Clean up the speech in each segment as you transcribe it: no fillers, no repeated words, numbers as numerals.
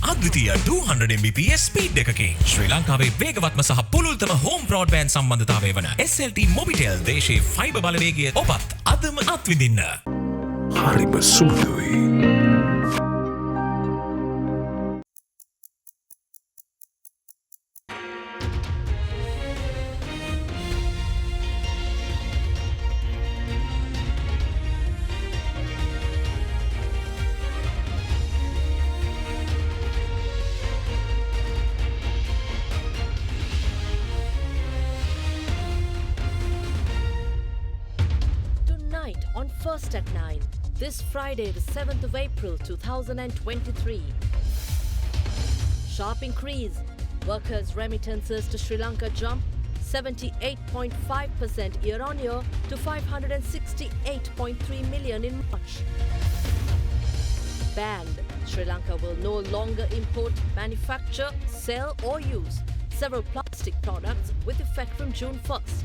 අද්විතීය 200 Mbps speed එකකින් ශ්‍රී ලංකාවේ වේගවත්ම සහ පුළුල්තම හෝම් බ්‍රෝඩ්බෑන්ඩ් සම්බන්ධතාවය වන SLT මොබිටෙල් දේශයේ ෆයිබර් බලවේගය ඔබත් අදම අත්විඳින්න. හරිම සුදුයි. On First at 9, this Friday, the 7th of April 2023. Sharp increase. Workers' remittances to Sri Lanka jump 78.5% year on year to 568.3 million in March. Banned. Sri Lanka will no longer import, manufacture, sell or use several plastic products with effect from June 1st.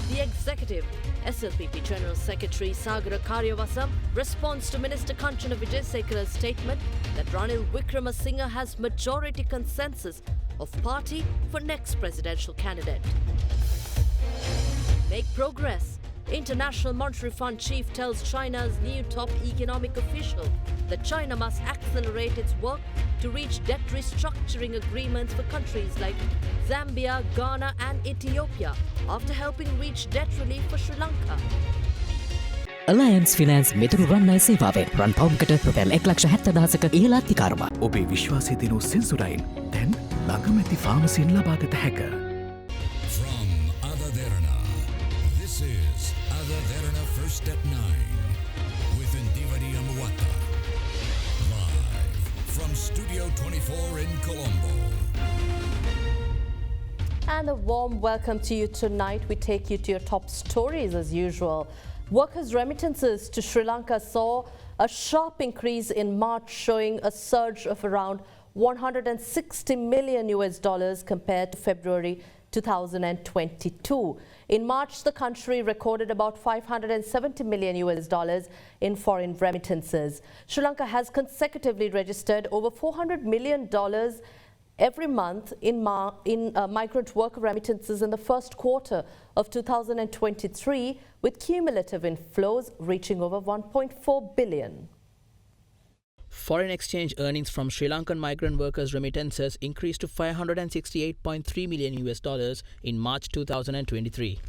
The Executive, SLPP General Secretary Sagara Karyavasam responds to Minister Kanchana Wijesekara's statement that Ranil Wickremesinghe has majority consensus of party for next presidential candidate. Make progress. International Monetary Fund chief tells China's new top economic official that China must accelerate its work to reach debt restructuring agreements for countries like Zambia, Ghana and Ethiopia after helping reach debt relief for Sri Lanka. Alliance Finance මෙතුරු රන්නයි සේවාවෙන් රන් පවුම්කට රුපියල් 1,70,000ක ඉහළ අධිකාරම. ඔබේ විශ්වාසය දෙනු සෙන්සුරයින් දැන් ළඟම ඇති ෆාමසියෙන් ලබාගත හැක. From AdaDerana, this is AdaDerana First at 9 with Indivari Amuata. Live from Studio 24 in Colombo. And a warm welcome to you tonight. We take you to your top stories as usual. Workers' remittances to Sri Lanka saw a sharp increase in March, showing a surge of around $160 million compared to February 2022. In March, the country recorded about $570 million in foreign remittances. Sri Lanka has consecutively registered over $400 million every month in migrant worker remittances in the first quarter of 2023, with cumulative inflows reaching over $1.4 billion. Foreign exchange earnings from Sri Lankan migrant workers' remittances increased to $568.3 million in March 2023.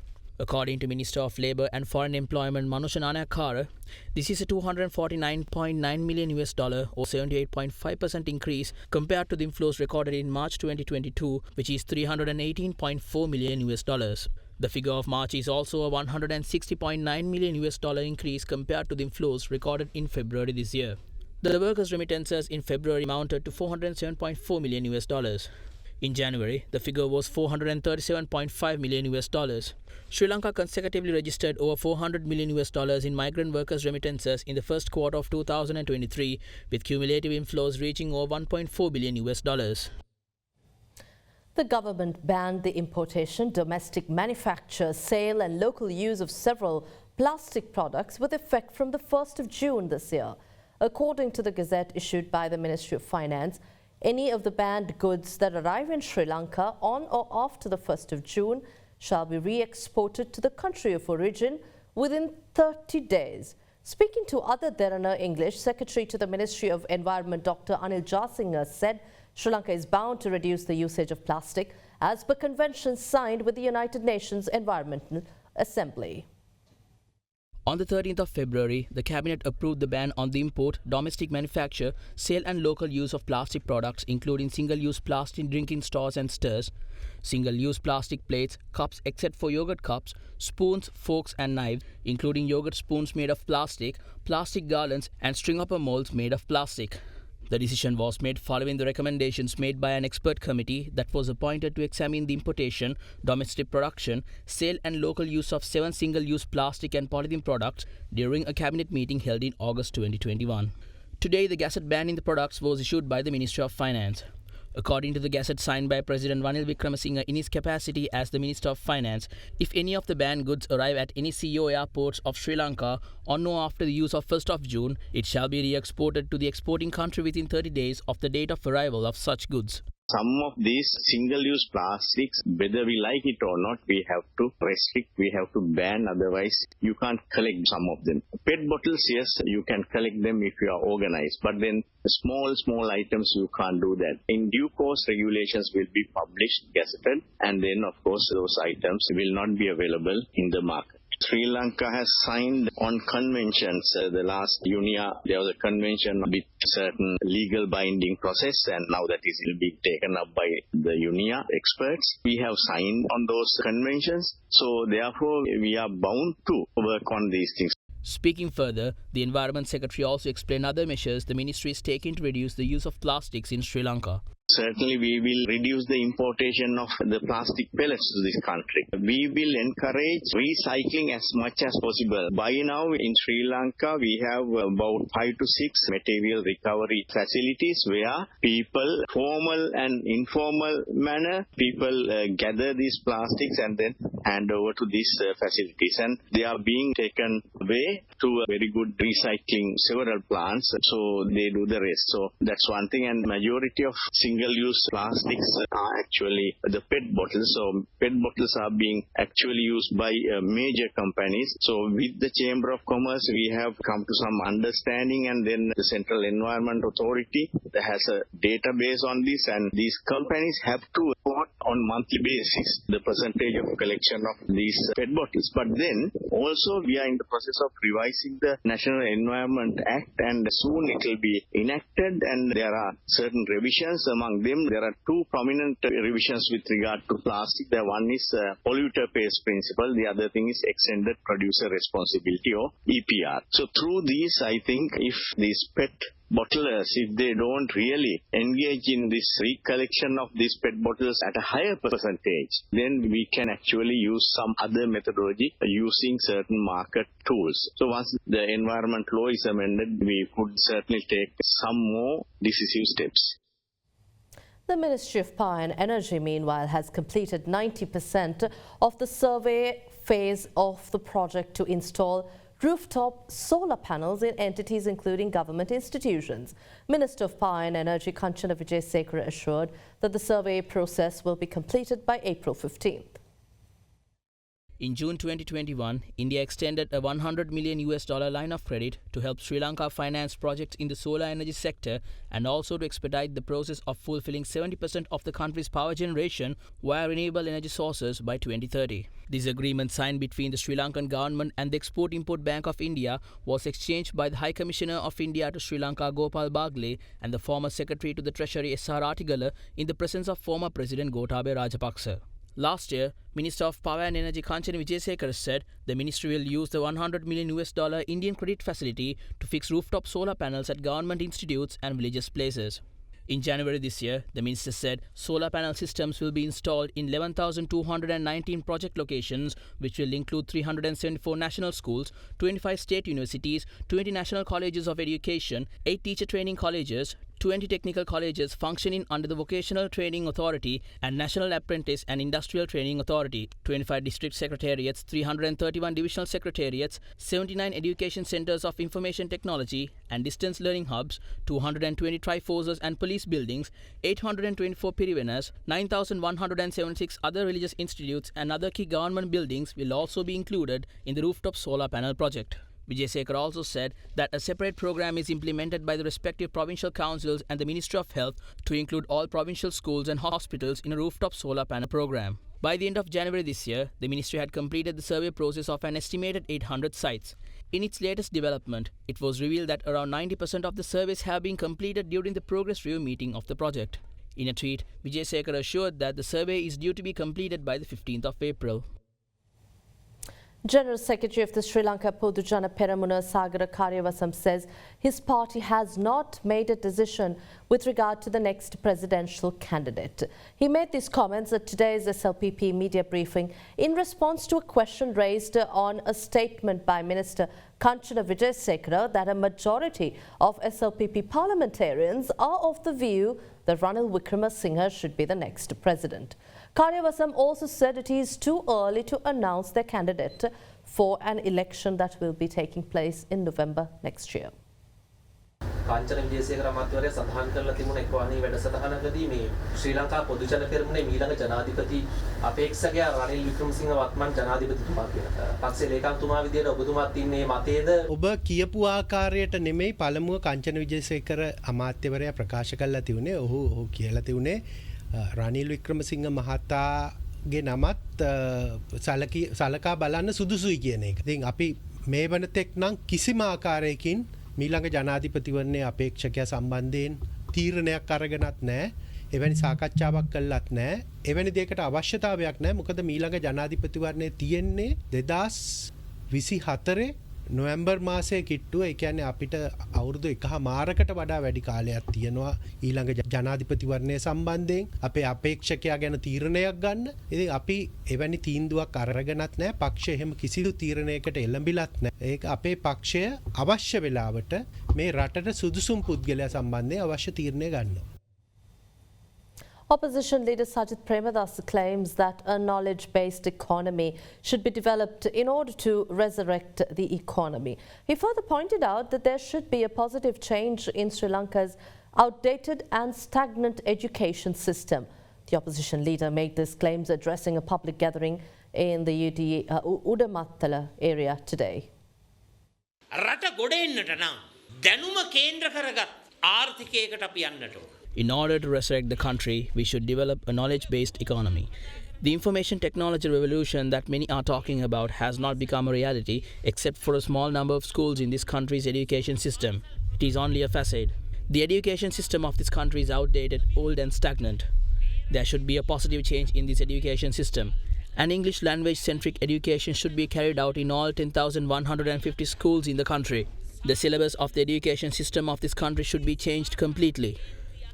According to Minister of Labour and Foreign Employment Manusha Nanayakara, this is a $249.9 million or 78.5% increase compared to the inflows recorded in March 2022, which is $318.4 million. The figure of March is also a $160.9 million increase compared to the inflows recorded in February this year. The workers' remittances in February amounted to $407.4 million. In January, the figure was $437.5 million. Sri Lanka consecutively registered over $400 million in migrant workers' remittances in the first quarter of 2023, with cumulative inflows reaching over $1.4 billion. The government banned the importation, domestic manufacture, sale and local use of several plastic products with effect from the 1st of June this year. According to the Gazette issued by the Ministry of Finance, any of the banned goods that arrive in Sri Lanka on or after the 1st of June shall be re-exported to the country of origin within 30 days. Speaking to AdaDerana English, Secretary to the Ministry of Environment Dr. Anil Jasinghe said Sri Lanka is bound to reduce the usage of plastic as per conventions signed with the United Nations Environmental Assembly. On the 13th of February, the Cabinet approved the ban on the import, domestic manufacture, sale and local use of plastic products including single-use plastic drinking straws and stirrers, single-use plastic plates, cups except for yogurt cups, spoons, forks and knives including yogurt spoons made of plastic, plastic garlands and string-upper molds made of plastic. The decision was made following the recommendations made by an expert committee that was appointed to examine the importation, domestic production, sale and local use of 7 single-use plastic and polythene products during a cabinet meeting held in August 2021. Today, the gazette banning the products was issued by the Ministry of Finance. According to the gazette signed by President Ranil Wickremesinghe in his capacity as the Minister of Finance, if any of the banned goods arrive at any CEO airports of Sri Lanka on or after the use of 1st of June, it shall be re-exported to the exporting country within 30 days of the date of arrival of such goods. Some of these single-use plastics, whether we like it or not, we have to restrict, we have to ban, otherwise you can't collect some of them. PET bottles, yes, you can collect them if you are organized, but then small items you can't do that. In due course, regulations will be published, gazetted, and then of course those items will not be available in the market. Sri Lanka has signed on conventions. The last UNIA, there was a convention with certain legal binding process, and now that will be taken up by the UNIA experts. We have signed on those conventions, so therefore we are bound to work on these things. Speaking further, the Environment Secretary also explained other measures the ministry is taking to reduce the use of plastics in Sri Lanka. Certainly, we will reduce the importation of the plastic pellets to this country. We will encourage recycling as much as possible. By now, in Sri Lanka, we have about 5 to 6 material recovery facilities where people, formal and informal manner, people gather these plastics and then hand over to these facilities. And they are being taken away to a very good recycling several plants, so they do the rest. So that's one thing, and majority of single-use plastics are actually the PET bottles. So PET bottles are being actually used by major companies. So with the Chamber of Commerce, we have come to some understanding, and then the Central Environment Authority that has a database on this, and these companies have to report on monthly basis the percentage of collection of these PET bottles. But then also we are in the process of revising the National Environment Act, and soon it will be enacted, and there are certain revisions. Among them, there are two prominent revisions with regard to plastic. The one is polluter pays principle. The other thing is extended producer responsibility, or EPR. So through these, I think if these PET bottlers, if they don't really engage in this recollection of these PET bottles at a higher percentage, then we can actually use some other methodology using certain market tools. So once the environment law is amended, we could certainly take some more decisive steps. The Ministry of Power and Energy, meanwhile, has completed 90% of the survey phase of the project to install rooftop solar panels in entities including government institutions. Minister of Power and Energy Kanchana Wijesekara assured that the survey process will be completed by April 15th. In June 2021, India extended a $100 million line of credit to help Sri Lanka finance projects in the solar energy sector, and also to expedite the process of fulfilling 70% of the country's power generation via renewable energy sources by 2030. This agreement, signed between the Sri Lankan government and the Export-Import Bank of India, was exchanged by the High Commissioner of India to Sri Lanka Gopal Bagle and the former Secretary to the Treasury S.R. Atigala in the presence of former President Gotabaya Rajapaksa. Last year, Minister of Power and Energy Kanchana Wijesekara said the ministry will use the $100 million Indian credit facility to fix rooftop solar panels at government institutes and religious places. In January this year, the minister said solar panel systems will be installed in 11,219 project locations, which will include 374 national schools, 25 state universities, 20 national colleges of education, 8 teacher training colleges, 20 technical colleges functioning under the Vocational Training Authority and National Apprentice and Industrial Training Authority, 25 district secretariats, 331 divisional secretariats, 79 education centers of information technology and distance learning hubs, 220 triforces and police buildings, 824 pirivenas, 9,176 other religious institutes and other key government buildings will also be included in the rooftop solar panel project. Wijesekara also said that a separate program is implemented by the respective provincial councils and the Ministry of Health to include all provincial schools and hospitals in a rooftop solar panel program. By the end of January this year, the ministry had completed the survey process of an estimated 800 sites. In its latest development, it was revealed that around 90% of the surveys have been completed during the progress review meeting of the project. In a tweet, Wijesekara assured that the survey is due to be completed by the 15th of April. General Secretary of the Sri Lanka Podujana Peramuna Sagara Karyavasam says his party has not made a decision with regard to the next presidential candidate. He made these comments at today's SLPP media briefing in response to a question raised on a statement by Minister Kanchana Wijesekara that a majority of SLPP parliamentarians are of the view that Ranil Wickremesinghe should be the next president. Karyavasam also said it is too early to announce their candidate for an election that will be taking place in November next year. Kanchana Wijesekara අමාත්‍යවරයා සඳහන් කරලා තිබුණ එක්වන්නේ වැඩසටහනකදී මේ ශ්‍රී ලංකා පොදු ජන පෙරමුණේ මීළඟ ජනාධිපති අපේක්ෂකයා රනිල් වික්‍රමසිංහ වත්මන් ජනාධිපතිතුමා කියලා. පක්ෂේ ලේකම්තුමා විදියට ඔබතුමාත් ඉන්නේ මතයේද? ඔබ කියපු ආකාරයට නෙමෙයි පළමුව කාංචන විජේසේකර අමාත්‍යවරයා ප්‍රකාශ කළා තිබුණේ. ඔහු කියලා තිබුණේ රනිල් වික්‍රමසිංහ මහතාගේ නමත් සලකා බලන්න සුදුසුයි කියන එක. ඉතින් අපි මේ වනතෙක් නම් කිසිම ආකාරයකින් මීළඟ ජනාධිපතිවරණයේ අපේක්ෂකයා සම්බන්ධයෙන් තීරණයක් අරගෙනත් නැහැ. එවැනි සාකච්ඡාවක් කළත් නැහැ. එවැනි දෙයකට අවශ්‍යතාවයක් නැහැ. මොකද මීළඟ ජනාධිපතිවරණය තියෙන්නේ 2024 නොවැම්බර් මාසයේ කිට්ටුව. ඒ කියන්නේ අපිට අවුරුදු 1මාරකට වඩා වැඩි කාලයක් තියෙනවා ඊළඟ ජනාධිපතිවරණය සම්බන්ධයෙන් අපේ අපේක්ෂකයා ගැන තීරණයක් ගන්න. ඉතින් අපි එවැනි තීන්දුවක් අරගෙනත් නැහැ. පක්ෂය එහෙම කිසිදු තීරණයකට එළඹිලත් නැහැ. ඒක අපේ පක්ෂය අවශ්‍ය වෙලාවට මේ රටට සුදුසුම් පුද්ගලයා සම්බන්ධයෙන් අවශ්‍ය තීරණය ගන්නවා. Opposition leader Sajid Premadasa claims that a knowledge-based economy should be developed in order to resurrect the economy. He further pointed out that there should be a positive change in Sri Lanka's outdated and stagnant education system. The opposition leader made these claims addressing a public gathering in the Udamattala area today. රට ගොඩ එන්නට නම් දැනුම කේන්ද්‍ර කරගත් ආර්ථිකයකට අපි යන්නට ඕන. In order to resurrect the country, we should develop a knowledge-based economy. The information technology revolution that many are talking about has not become a reality except for a small number of schools in this country's education system. It is only a facade. The education system of this country is outdated, old and stagnant. There should be a positive change in this education system. An English language-centric education should be carried out in all 10,150 schools in the country. The syllabus of the education system of this country should be changed completely.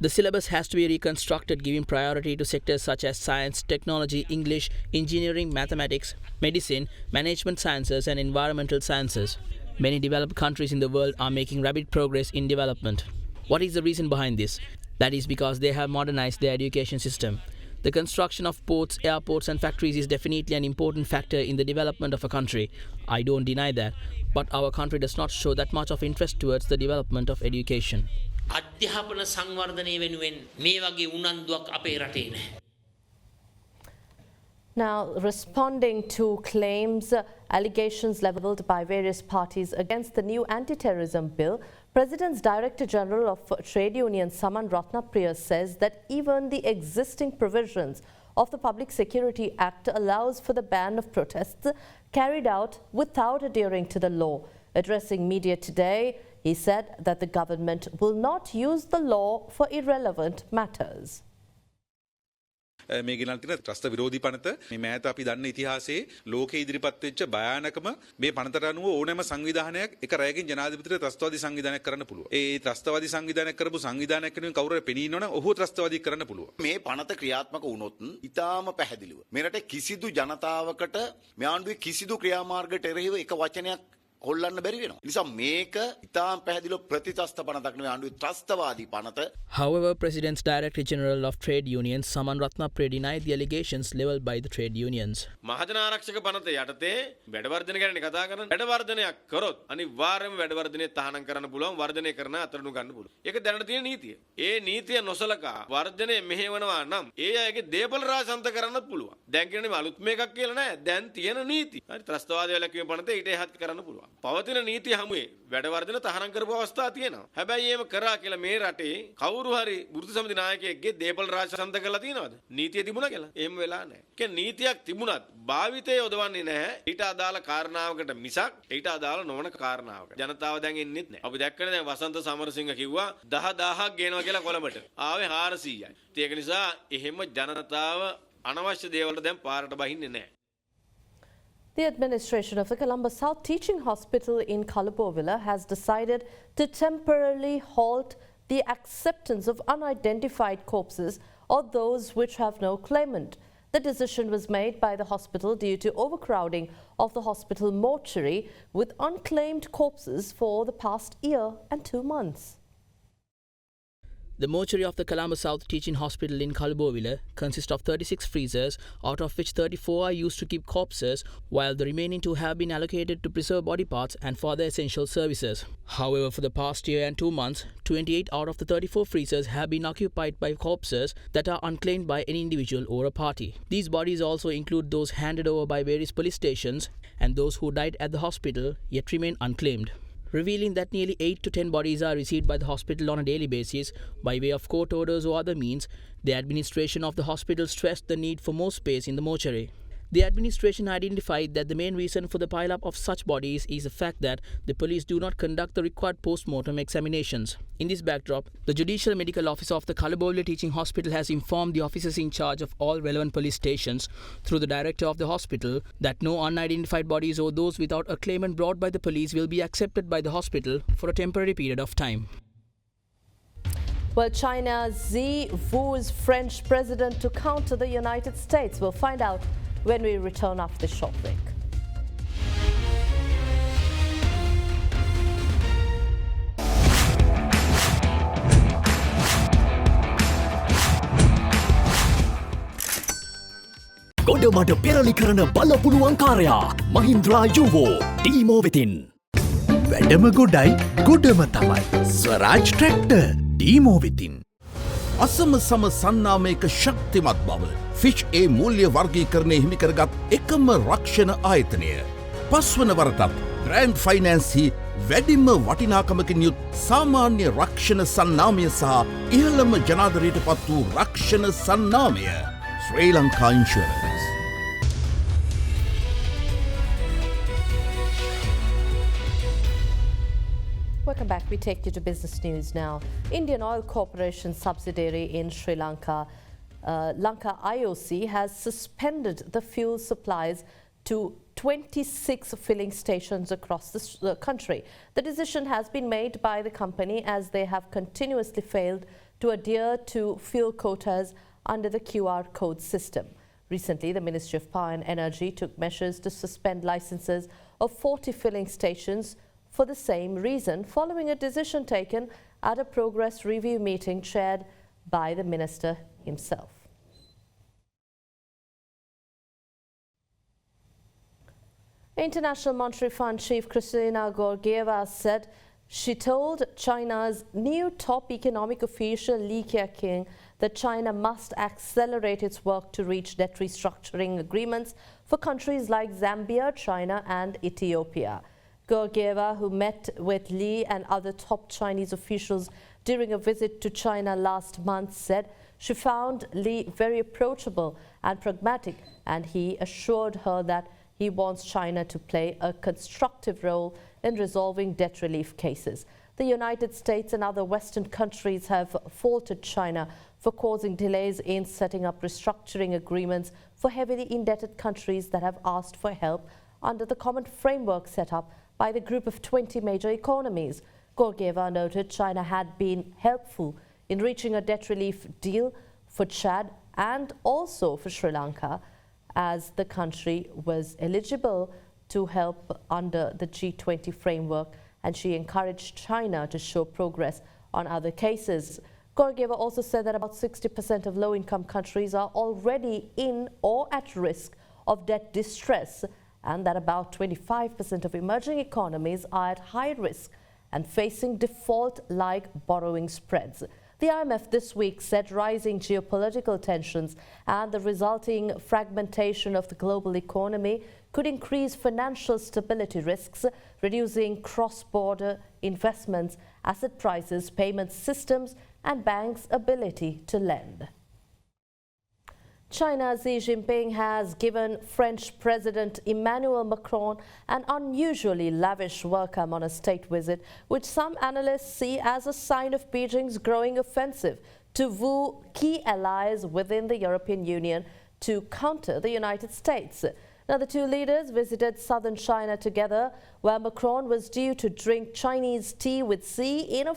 The syllabus has to be reconstructed, giving priority to sectors such as science, technology, English, engineering, mathematics, medicine, management sciences and environmental sciences. Many developed countries in the world are making rapid progress in development. What is the reason behind this? That is because they have modernized their education system. The construction of ports, airports and factories is definitely an important factor in the development of a country. I don't deny that. But our country does not show that much of interest towards the development of education. අධ්‍යාපන සංවර්ධනය වෙනුවෙන් මේ වගේ උනන්දුවක් අපේ රටේ නැහැ. Now, responding to claims, allegations levelled by various parties against the new anti-terrorism bill, President's Director General of Trade Union Saman Ratnapriya says that even the existing provisions of the Public Security Act allows for the ban of protests carried out without adhering to the law. Addressing media today, he said that the government will not use the law for irrelevant matters. මේ ගෙනල් තියෙන ත්‍රස්ත විරෝධී පනත මේ මෑත අපි දන්න ඉතිහාසයේ ලෝකෙ ඉදිරිපත් වෙච්ච භයානකම මේ පනතට අනුව ඕනෑම සංවිධානයක් එක රැයකින් ජනාධිපතිට ත්‍රස්තවාදී සංවිධානයක් කරන්න පුළුවන්. ඒ ත්‍රස්තවාදී සංවිධානයක් කරපු සංවිධානයක් වෙනුවෙන් කවුරු හරි පෙනී ඉන්නවනම් ඔහු ත්‍රස්තවාදී කරන්න පුළුවන්. මේ පනත ක්‍රියාත්මක වුණොත් ඉතාම පැහැදිලිව මේ රටේ කිසිදු ජනතාවකට මේ ආණ්ඩුවේ කිසිදු ක්‍රියාමාර්ගයට එරෙහිව එක වචනයක් හොල්ලන්න බැරි වෙනවා. නිසා මේක ඉතාම පැහැදිලිව ප්‍රතිත්‍රස්ත පනතක් නෙවෙයි ආණ්ඩුවේ ත්‍රස්තවාදී පනත. However, President's Director General of Trade Unions Saman Ratnapriya denied the allegations levelled by the trade unions. මහජන ආරක්ෂක පනත යටතේ වැඩ වර්ධන ගැන කතා කරන වැඩ වර්ධනයක් කරොත් අනිවාර්යයෙන්ම වැඩ වර්ධනය තහනම් කරන්න පුළුවන් වර්ධනය කරන අතරණු ගන්න පුළුවන්. ඒක දැනට තියෙන නීතිය. ඒ නීතිය නොසලකා වර්ධනය මෙහෙවනවා නම් ඒ අයගේ දේපල රාජසන්ත කරන්නත් පුළුවන්. දැන් කියන්නේ මේ අලුත් මේකක් කියලා නෑ. දැන් තියෙන නීති. හරි ත්‍රස්තවාදී වැළැක්වීම පනත ඊට එහාත් කරන්න පුළුවන්. පවතින නීතිය හැමුවේ වැඩ වර්ධන තහනම් කරපු අවස්ථා තියෙනවා. හැබැයි එහෙම කරා කියලා මේ රටේ කවුරු හරි වෘත්ති සමිති නායකයෙක්ගේ දේපල රාජසන්ත කරලා තියෙනවද? නීතිය තිබුණා කියලා. එහෙම වෙලා නැහැ. ඒ නීතියක් තිබුණත් භාවිතය යොදවන්නේ නැහැ. ඊට අදාළ කාරණාවකට මිසක් ඊට අදාළ නොවන කාරණාවකට. ජනතාව දැන් එන්නේත් නැහැ. අපි දැක්කනේ දැන් වසන්ත සමරසිංහ කිව්වා 10000ක් ගේනවා කියලා කොළඹට. ආවේ 400යි. ඒක නිසා එහෙම ජනතාව අනවශ්‍ය දේවල්ට දැන් පාරට බහින්නේ නැහැ. The administration of the Colombo South Teaching Hospital in Kalabovila has decided to temporarily halt the acceptance of unidentified corpses or those which have no claimant. The decision was made by the hospital due to overcrowding of the hospital mortuary with unclaimed corpses for the past year and 2 months. The mortuary of the Colombo South Teaching Hospital in Kalubowila consists of 36 freezers, out of which 34 are used to keep corpses, while the remaining 2 have been allocated to preserve body parts and for other essential services. However, for the past year and 2 months, 28 out of the 34 freezers have been occupied by corpses that are unclaimed by any individual or a party. These bodies also include those handed over by various police stations and those who died at the hospital yet remain unclaimed, revealing that nearly 8 to 10 bodies are received by the hospital on a daily basis by way of court orders or other means. The administration of the hospital stressed the need for more space in the mortuary. The administration identified that the main reason for the pile-up of such bodies is the fact that the police do not conduct the required post-mortem examinations. In this backdrop, the Judicial Medical Officer of the Kalubowila Teaching Hospital has informed the officers in charge of all relevant police stations through the director of the hospital that no unidentified bodies or those without a claimant brought by the police will be accepted by the hospital for a temporary period of time. Well, China's Xi woos French president to counter the United States. We'll find out when we return after this short break. ගොඩමඩ පෙරලි කරන බලපුළුවන් කාරයා මහින්ද්‍රා යුවෝ ටීමෝ වෙතින්. වැඩම ගොඩයි ගොඩම තමයි ස්වරාජ් tractor ටීමෝ වෙතින්. අසම සම සන්නාමයක ශක්තිමත් බව Fitch ඒ මූල්‍ය වර්ගීකරණය හිමිකරගත් එකම රක්ෂණ ආයතනය. පස්වන වරටත් ග්‍රෑන්ඩ් ෆයිනෑන්සි වැඩිම වටිනාකමකින් යුත් සාමාන්‍ය රක්ෂණ සන්නාමය සහ ඉහළම ජනාදරයට පත් වූ රක්ෂණ සන්නාමය Sri Lanka Insurance. Welcome back. We take you to business news now. Indian Oil Corporation subsidiary in Sri Lanka, Lanka IOC, has suspended the fuel supplies to 26 filling stations across the country. The decision has been made by the company as they have continuously failed to adhere to fuel quotas under the QR code system. Recently, the Ministry of Power and Energy took measures to suspend licenses of 40 filling stations for the same reason, following a decision taken at a progress review meeting chaired by the minister himself. International Monetary Fund Chief Kristalina Georgieva said she told China's new top economic official Li Keqiang that China must accelerate its work to reach debt restructuring agreements for countries like Zambia, China and Ethiopia. Georgieva, who met with Li and other top Chinese officials during a visit to China last month, said she found Li very approachable and pragmatic, and he assured her that he wants China to play a constructive role in resolving debt relief cases. The United States and other Western countries have faulted China for causing delays in setting up restructuring agreements for heavily indebted countries that have asked for help under the common framework set up by the group of 20 major economies. Georgieva noted China had been helpful in reaching a debt relief deal for Chad and also for Sri Lanka, as the country was eligible to help under the G20 framework, and she encouraged China to show progress on other cases. Georgieva also said that about 60% of low-income countries are already in or at risk of debt distress, and that about 25% of emerging economies are at high risk and facing default-like borrowing spreads. The IMF this week said rising geopolitical tensions and the resulting fragmentation of the global economy could increase financial stability risks, reducing cross-border investments, asset prices, payment systems, and banks' ability to lend. China's Xi Jinping has given French President Emmanuel Macron an unusually lavish welcome on a state visit, which some analysts see as a sign of Beijing's growing offensive to woo key allies within the European Union to counter the United States. Now, the two leaders visited southern China together, where Macron was due to drink Chinese tea with Xi in a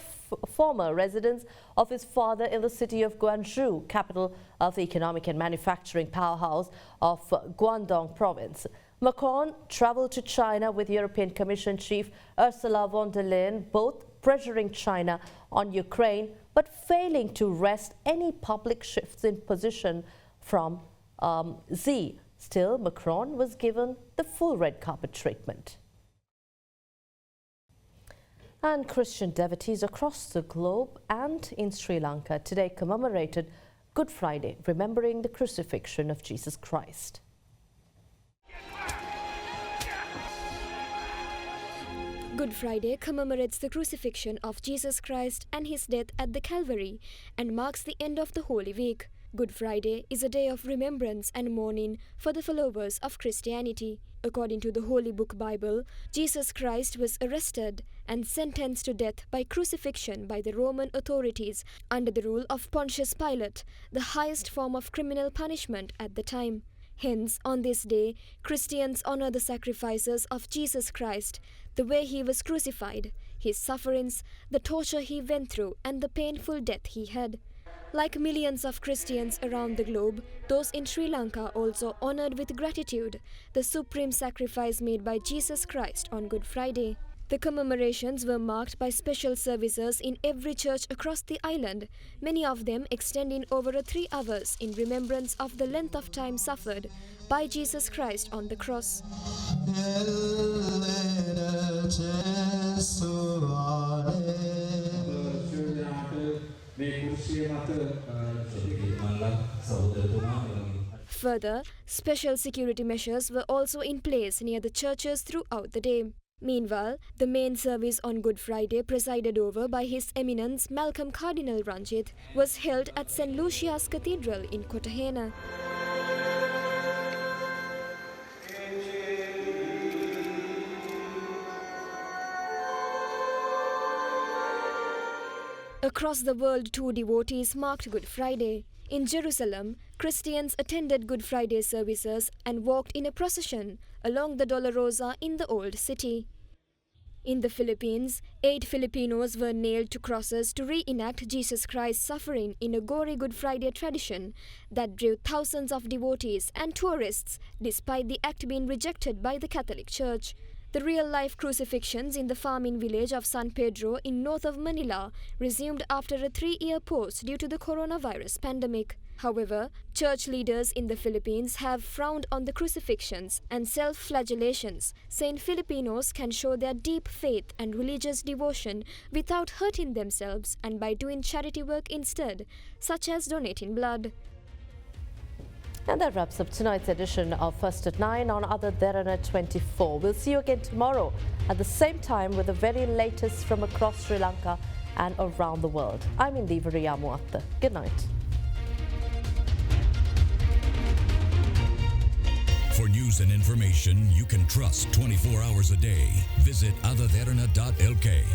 former residence of his father in the city of Guangzhou, capital of the economic and manufacturing powerhouse of Guangdong province. Macron travelled to China with European Commission Chief Ursula von der Leyen, both pressuring China on Ukraine, but failing to wrest any public shifts in position from Xi. Still, Macron was given the full red carpet treatment. And Christian devotees across the globe and in Sri Lanka today commemorated Good Friday, remembering the crucifixion of Jesus Christ. Good Friday commemorates the crucifixion of Jesus Christ and his death at the Calvary and marks the end of the Holy Week. Good Friday is a day of remembrance and mourning for the followers of Christianity. According to the Holy Book Bible, Jesus Christ was arrested and sentenced to death by crucifixion by the Roman authorities under the rule of Pontius Pilate, the highest form of criminal punishment at the time. Hence, on this day, Christians honor the sacrifices of Jesus Christ, the way he was crucified, his sufferings, the torture he went through, and the painful death he had. Like millions of Christians around the globe, those in Sri Lanka also honored with gratitude the supreme sacrifice made by Jesus Christ on Good Friday. The commemorations were marked by special services in every church across the island, many of them extending over 3 hours in remembrance of the length of time suffered by Jesus Christ on the cross. Further, special security measures were also in place near the churches throughout the day. Meanwhile, the main service on Good Friday, presided over by His Eminence Malcolm Cardinal Ranjit, was held at St. Lucia's Cathedral in Kotahena. Across the world, too, devotees marked Good Friday. In Jerusalem, Christians attended Good Friday services and walked in a procession along the Dolorosa in the Old City. In the Philippines, 8 Filipinos were nailed to crosses to reenact Jesus Christ's suffering in a gory Good Friday tradition that drew thousands of devotees and tourists, despite the act being rejected by the Catholic Church. The real-life crucifixions in the farming village of San Pedro in north of Manila resumed after a 3-year pause due to the coronavirus pandemic. However, church leaders in the Philippines have frowned on the crucifixions and self-flagellations, saying Filipinos can show their deep faith and religious devotion without hurting themselves and by doing charity work instead, such as donating blood. And that wraps up tonight's edition of First at 9 on AdaDerana 24. We'll see you again tomorrow at the same time with the very latest from across Sri Lanka and around the world. I'm Indivara Yamuatta. Good night. For news and information you can trust 24 hours a day, visit AdaDerana.lk.